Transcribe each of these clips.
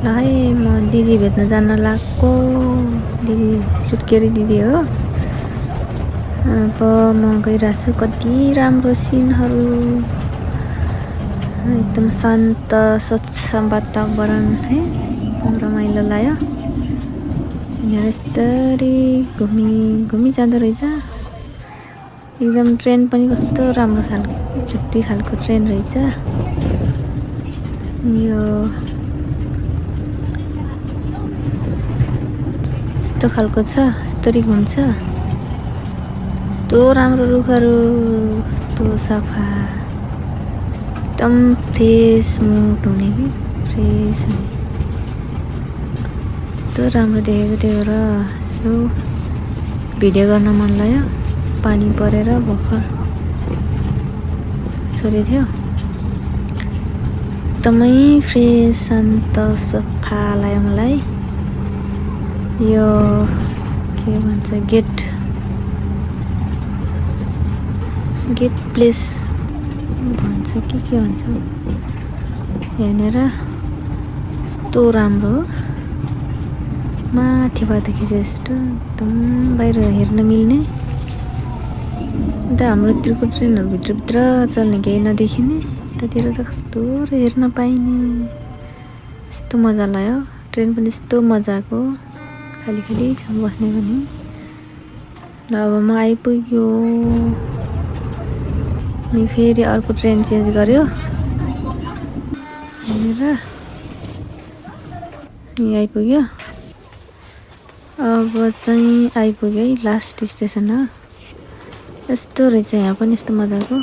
ल है म दिदी भेट्न जान लाग्को। दिदी सुत्केरी दिदी हो। अब म गइरहेको छु। कति राम्रो सिनहरू, एकदम शान्त स्वच्छ वातावरण है, एकदम रमाइलो लाग्यो। यिनीहरू यस्तरी घुमी जाँदो रहेछ। एकदम ट्रेन पनि कस्तो राम्रो खालको, छुट्टी खालको ट्रेन रहेछ यो। यस्तो खालको छ, यस्तरी घुम्छ। यस्तो राम्रो रुखहरू, कस्तो सफा, एकदम फ्रेस मुड हुने कि फ्रेस हुने। यस्तो राम्रो देखेको थियो र यसो भिडियो गर्न मन लाग्यो। पानी परेर भर्खर छोडेको थियो। एकदमै फ्रेस शान्त सफा लाग्यो मलाई। यो के भन्छ, गेट प्लेस भन्छ कि के भन्छ यहाँनिर। यस्तो राम्रो माथिबाट खिचे जस्तो, एकदम बाहिर हेर्न मिल्ने। अन्त हाम्रोतिरको ट्रेनहरू भित्रभित्र चल्ने, केही नदेखिने। यतातिर त कस्तो हेर्न पाइने, यस्तो मजा लाग्यो। ट्रेन पनि यस्तो मजाको, खाली छ बस्ने पनि। ल अब म आइपुग्यो। अनि फेरि अर्को ट्रेन चेन्ज गर्यो भनेर यहाँ आइपुग्यो। अब चाहिँ आइपुग्यो है लास्ट स्टेसन हो। यस्तो रहेछ यहाँ पनि, यस्तो मजाको।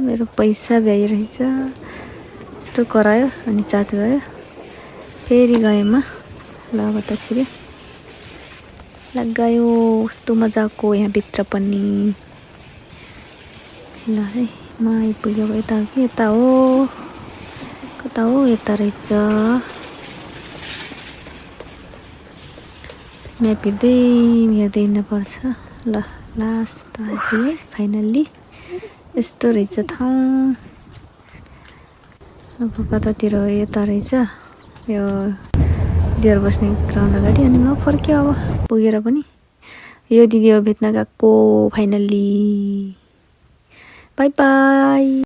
मेरो पैसा भ्याइरहेछ। यस्तो करायो अनि चार्ज गयो। फेरि गएमा ल अब त छिर्यो लगायो। कस्तो मजाको यहाँ भित्र पनि। ल है म आइपुग्यो। यता हो कि यता हो, कता हो, यता रहेछ। म्याप हेर्दै हिँड्नुपर्छ। ल लास्ट आइपुग्यो फाइनल्ली। यस्तो रहेछ ठाउँ। अब कतातिर हो, यता रहेछ यो दिदीहरू बस्ने ग्राउन्ड अगाडि। अनि म फर्क्यो अब पुगेर पनि। यो दिदी हो भेट्न गएको फाइनल्ली। By by.